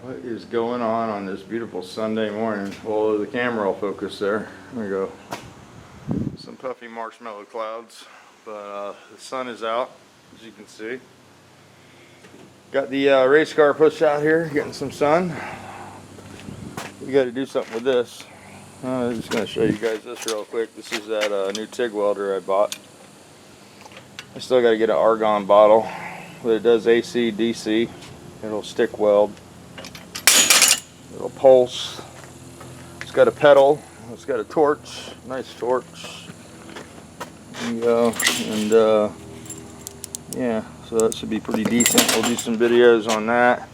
What is going on this beautiful Sunday morning? Well, the camera will focus there. There we go. Some puffy marshmallow clouds, but the sun is out, as you can see. Got the race car pushed out here, getting some sun. We got to do something with this. I'm just going to show you guys this real quick. This is that new TIG welder I bought. I still got to get an argon bottle, but it does AC, DC. It'll stick weld. It'll pulse. It's got a pedal. It's got a torch. Nice torch. There you go. And yeah, so that should be pretty decent. We'll do some videos on that.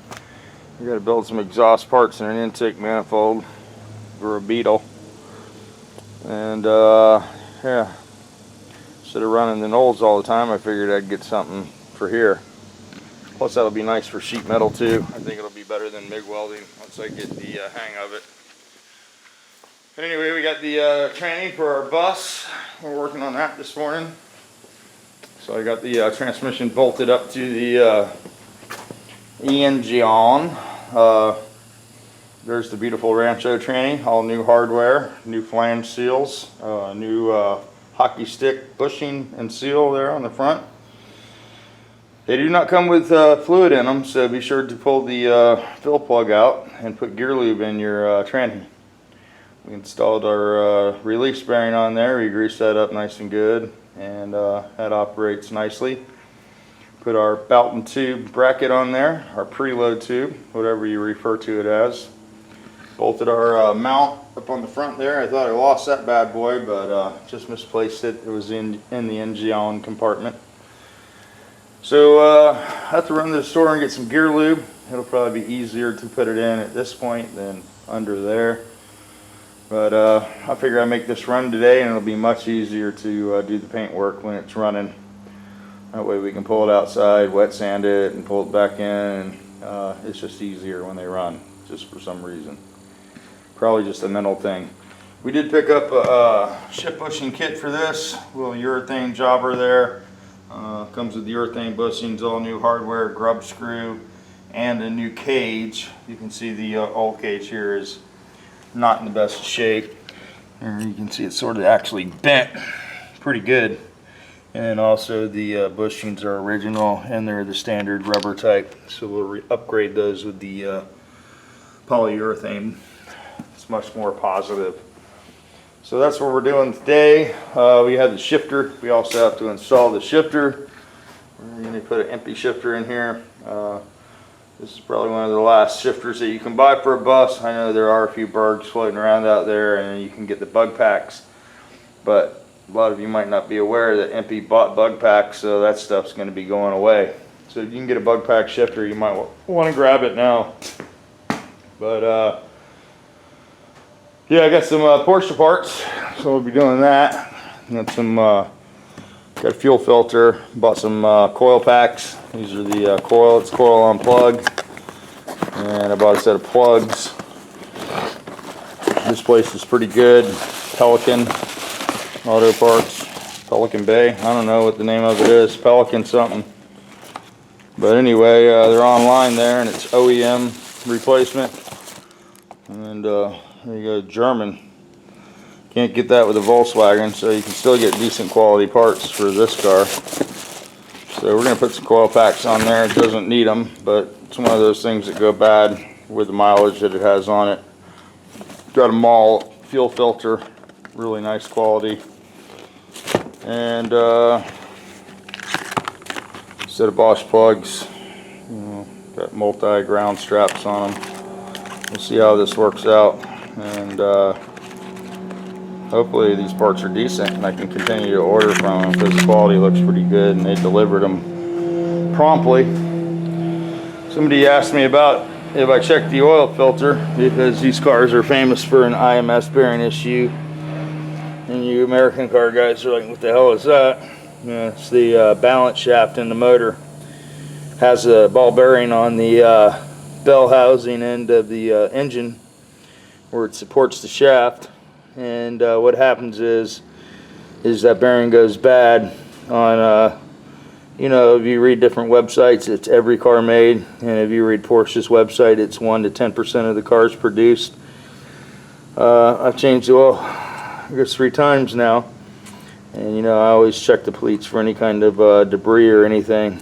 We got to build some exhaust parts and an intake manifold for a Beetle. And yeah, instead of running the Knolls all the time, I figured I'd get something for here. Plus that'll be nice for sheet metal too. I think it'll be better than MIG welding once I get the hang of it. But anyway, we got the training for our bus. We're working on that this morning. So I got the transmission bolted up to the engine. There's the beautiful Rancho training, all new hardware, new flange seals, new hockey stick bushing and seal there on the front. They do not come with fluid in them, so be sure to pull the fill plug out and put gear lube in your tranny. We installed our release bearing on there. We greased that up nice and good, and that operates nicely. Put our belt and tube bracket on there, our preload tube, whatever you refer to it as. Bolted our mount up on the front there. I thought I lost that bad boy, but just misplaced it. It was in the engine compartment. So I have to run to the store and get some gear lube. It'll probably be easier to put it in at this point than under there. But I figure I make this run today, and it'll be much easier to do the paint work when it's running. That way we can pull it outside, wet sand it, and pull it back in. And, it's just easier when they run, just for some reason. Probably just a mental thing. We did pick up a ship bushing kit for this. A little urethane jobber there. Comes with urethane bushings, all new hardware, grub screw, and a new cage. You can see the old cage here is not in the best shape. There you can see it's sort of actually bent pretty good. And also the bushings are original, and they're the standard rubber type. So we'll upgrade those with the polyurethane. It's much more positive. So that's what we're doing today. We have the shifter. We also have to install the shifter. We're going to put an empty shifter in here. This is probably one of the last shifters that you can buy for a bus. I know there are a few Bergs floating around out there, and you can get the bug packs. But a lot of you might not be aware that empty bought bug packs, so that stuff's going to be going away. So if you can get a bug pack shifter, you might want to grab it now. But yeah, I got some Porsche parts, so we'll be doing that. Got some, got a fuel filter. Bought some coil packs. These are the coil. It's coil on plug, and I bought a set of plugs. This place is pretty good. Pelican Auto Parts, Pelican Bay. I don't know what the name of it is. Pelican something. But anyway, they're online there, and it's OEM replacement. And there you go, German. Can't get that with a Volkswagen, so you can still get decent quality parts for this car. So we're going to put some coil packs on there. It doesn't need them, but it's one of those things that go bad with the mileage that it has on it. Got a Mall fuel filter, really nice quality. And set of Bosch plugs. Got multi-ground straps on them. We'll see how this works out. And hopefully these parts are decent and I can continue to order from them, because the quality looks pretty good and they delivered them promptly. Somebody asked me about if I checked the oil filter, because these cars are famous for an IMS bearing issue, and you American car guys are like, what the hell is that? Yeah, it's the balance shaft in the motor. Has a ball bearing on the bell housing end of the engine where it supports the shaft, and what happens is that bearing goes bad on you know, if you read different websites, it's every car made, and if you read Porsche's website, it's 1 to 10% of the cars produced. I've changed the oil, I guess, 3 times now, and you know, I always check the pleats for any kind of debris or anything,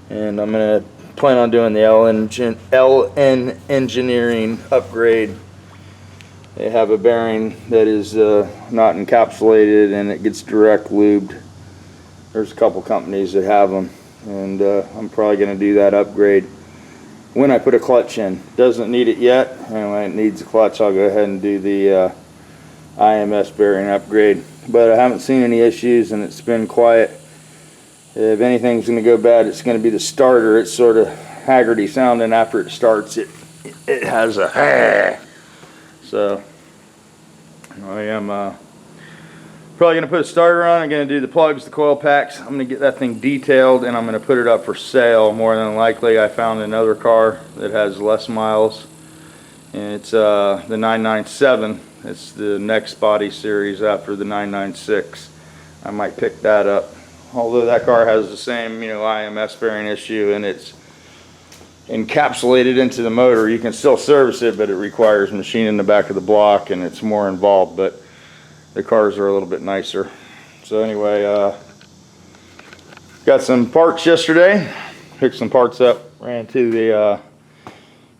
and I'm gonna plan on doing the LN Engineering upgrade. They have a bearing that is not encapsulated and it gets direct lubed. There's a couple companies that have them, and I'm probably going to do that upgrade when I put a clutch in. Doesn't need it yet, and when it needs a clutch, I'll go ahead and do the IMS bearing upgrade. But I haven't seen any issues, and it's been quiet. If anything's going to go bad, it's going to be the starter. It's sort of Haggerty sounding after it starts. It has a so I am probably going to put a starter on. I'm going to do the plugs, the coil packs. I'm going to get that thing detailed, and I'm going to put it up for sale. More than likely, I found another car that has less miles, and it's the 997. It's the next body series after the 996. I might pick that up. Although that car has the same, you know, IMS bearing issue, and it's encapsulated into the motor. You can still service it, but it requires machining the back of the block, and it's more involved. But the cars are a little bit nicer. So anyway, got some parts yesterday. Picked some parts up. Ran to the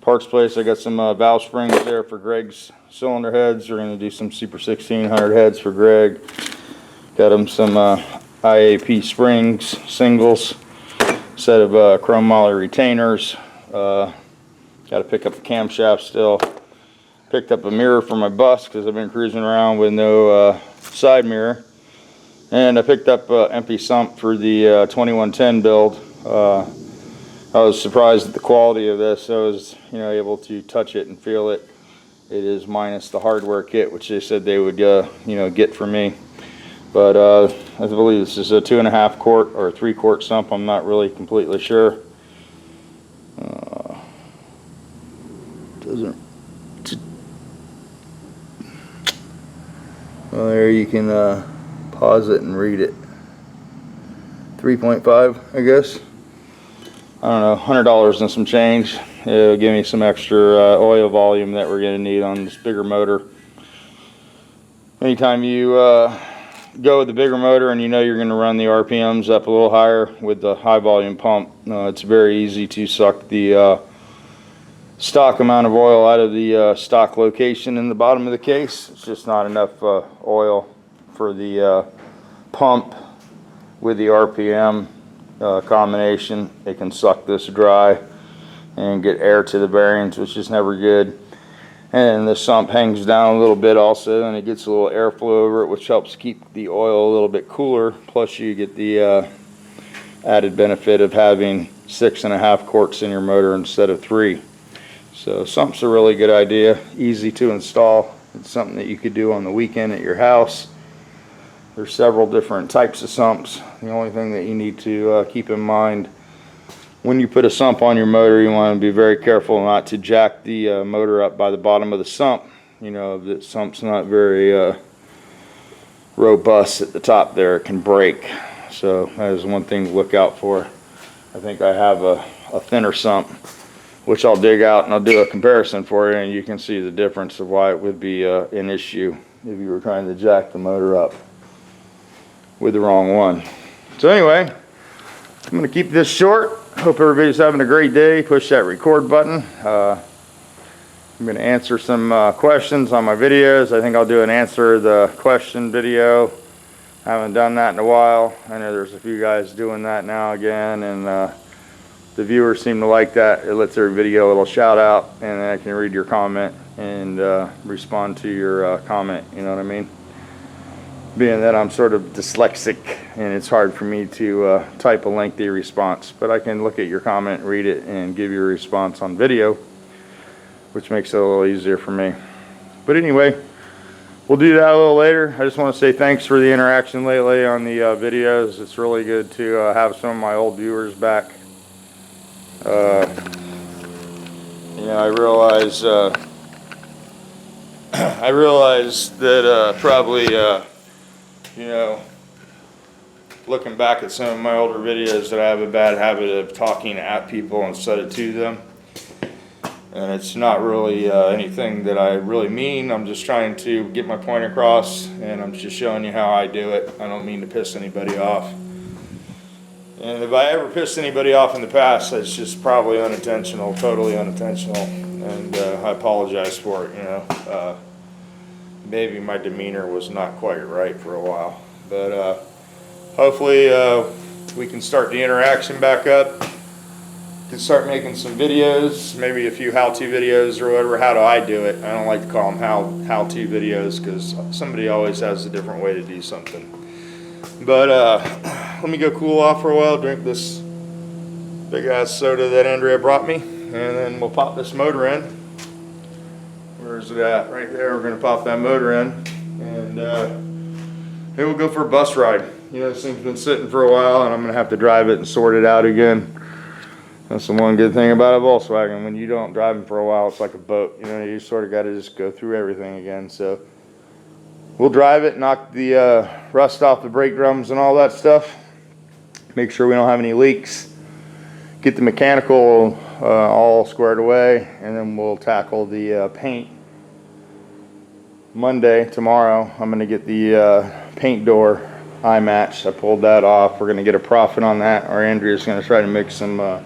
parts place. I got some valve springs there for Greg's cylinder heads. We're going to do some Super 1600 heads for Greg. Got him some IAP springs, singles, set of chrome moly retainers. Got to pick up the camshaft still. Picked up a mirror for my bus because I've been cruising around with no side mirror. And I picked up an empty sump for the 2110 build. I was surprised at the quality of this. I was, you know, able to touch it and feel it. It is minus the hardware kit, which they said they would, you know, get for me. But I believe this is a 2.5 quart or a 3 quart sump. I'm not really completely sure. Well, there you can pause it and read it. 3.5, I guess. I don't know, $100 and some change. It'll give me some extra oil volume that we're going to need on this bigger motor. Anytime you go with the bigger motor and you know you're going to run the RPMs up a little higher with the high volume pump, it's very easy to suck the stock amount of oil out of the stock location in the bottom of the case. It's just not enough oil for the pump with the RPM combination. It can suck this dry and get air to the bearings, which is never good. And the sump hangs down a little bit also, and it gets a little airflow over it, which helps keep the oil a little bit cooler. Plus you get the added benefit of having 6.5 quarts in your motor instead of 3. So sump's a really good idea, easy to install. It's something that you could do on the weekend at your house. There's several different types of sumps. The only thing that you need to keep in mind when you put a sump on your motor, you want to be very careful not to jack the motor up by the bottom of the sump. You know, if the sump's not very robust at the top there, it can break. So that is one thing to look out for. I think I have a thinner sump, which I'll dig out and I'll do a comparison for you, and you can see the difference of why it would be an issue if you were trying to jack the motor up with the wrong one. So anyway, I'm going to keep this short. Hope everybody's having a great day. Push that record button. I'm going to answer some questions on my videos. I think I'll do an answer the question video. I haven't done that in a while. I know there's a few guys doing that now again, and the viewers seem to like that. It lets their video a little shout out, and then I can read your comment and respond to your comment. You know what I mean? Being that I'm sort of dyslexic and it's hard for me to type a lengthy response, but I can look at your comment, read it, and give you a response on video, which makes it a little easier for me. But anyway, we'll do that a little later. I just want to say thanks for the interaction lately on the videos. It's really good to have some of my old viewers back. You know, I realize that probably you know, looking back at some of my older videos that I have a bad habit of talking at people instead of to them. And it's not really anything that I really mean. I'm just trying to get my point across, and I'm just showing you how I do it. I don't mean to piss anybody off. And if I ever pissed anybody off in the past, it's just probably unintentional, totally unintentional. And I apologize for it, you know. Maybe my demeanor was not quite right for a while. But hopefully we can start the interaction back up. Can start making some videos, maybe a few how-to videos or whatever. How do I do it? I don't like to call them how-to videos because somebody always has a different way to do something. But let me go cool off for a while, drink this big ass soda that Andrea brought me, and then we'll pop this motor in. Where is it at? Right there. We're gonna pop that motor in, and then we'll go for a bus ride. You know, this thing's been sitting for a while, and I'm gonna have to drive it and sort it out again. That's the one good thing about a Volkswagen. When you don't drive them for a while, it's like a boat. You know, you sort of got to just go through everything again. So we'll drive it, knock the rust off the brake drums and all that stuff. Make sure we don't have any leaks. Get the mechanical all squared away, and then we'll tackle the paint. Monday, tomorrow, I'm going to get the paint door eye match. I pulled that off. We're going to get a profit on that. Or Andrea's going to try to mix some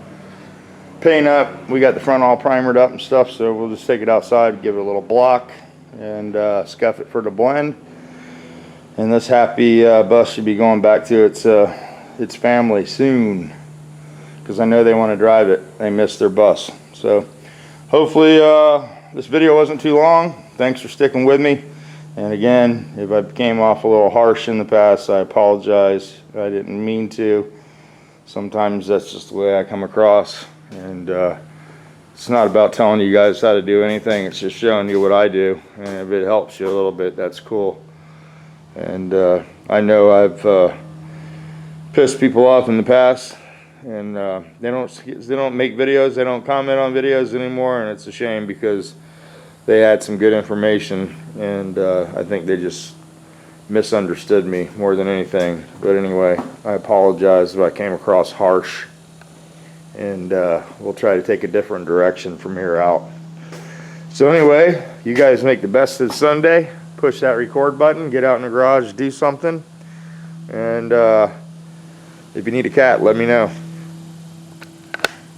paint up. We got the front all primered up and stuff, so we'll just take it outside, give it a little block, and scuff it for the blend. And this happy bus should be going back to its family soon, because I know they want to drive it. They missed their bus. So hopefully this video wasn't too long. Thanks for sticking with me. And again, if I came off a little harsh in the past, I apologize. I didn't mean to. Sometimes that's just the way I come across. And it's not about telling you guys how to do anything. It's just showing you what I do. And if it helps you a little bit, that's cool. And I know I've pissed people off in the past. And they don't make videos. They don't comment on videos anymore. And it's a shame, because they had some good information. And I think they just misunderstood me more than anything. But anyway, I apologize if I came across harsh. And we'll try to take a different direction from here out. So anyway, you guys make the best of Sunday. Push that record button, get out in the garage, do something. And if you need a cat, let me know.